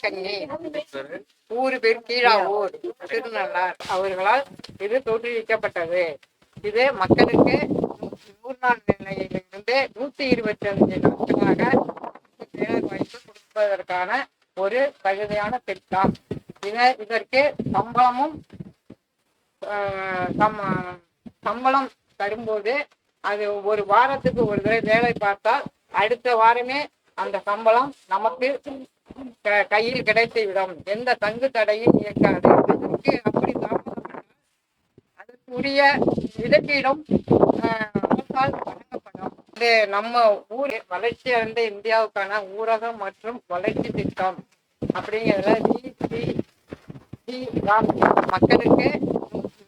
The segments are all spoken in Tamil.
கண்ணி ஊரு பேர் கீழாவூர் திருநள்ளார் அவர்களால் இது தோற்றுவிக்கப்பட்டது. இது மக்களுக்கு 100 நாள் நிலையிலிருந்து 125 நாட்களாக வேலை வாய்ப்பு கொடுப்பதற்கான ஒரு தகுதியான திட்டம். இதற்கு சம்பளம் தரும்போது அது ஒரு வாரத்துக்கு ஒரு தடவை வேலை பார்த்தால் அடுத்த வாரமே அந்த சம்பளம் நமக்கு கையில் கிடைத்துவிடும். எந்த தங்கு தடையும் இயக்காது. அதற்கு அப்படி அதற்குரிய இழப்பீடும் அரசால் வழங்கப்படும். இது நம்ம ஊர் வளர்ச்சி அடைந்த இந்தியாவுக்கான ஊரகம் மற்றும் வளர்ச்சி திட்டம் அப்படிங்கிறதுல மக்களுக்கு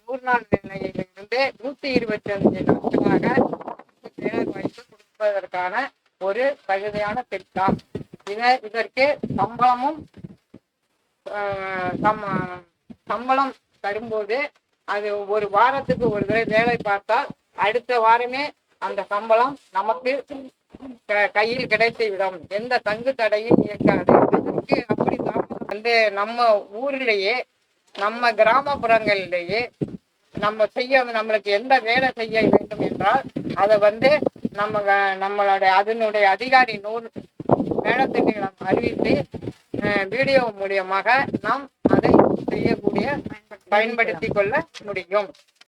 100 நாள் நிலையிலிருந்து 125 நாட்களாக வேலை வாய்ப்பு கொடுப்பதற்கான ஒரு தகுதியான திட்டம். இதற்கு சம்பளம் தரும்போது அது ஒரு வாரத்துக்கு ஒரு தடவை வேலை பார்த்தால் அடுத்த வாரமே அந்த சம்பளம் நமக்கு கையில் கிடைத்துவிடும். எந்த தங்கு தடையும் இயக்காது. அதற்கு அப்படி நம்ம ஊரிலேயே நம்ம கிராமப்புறங்களிலேயே நம்மளுக்கு எந்த வேலை செய்ய வேண்டும் என்றால் அதை நம்மளுடைய அதனுடைய அதிகாரி மேடத்தினை அறிவித்து வீடியோ மூலியமாக நாம் அதை பயன்படுத்திக் கொள்ள முடியும்.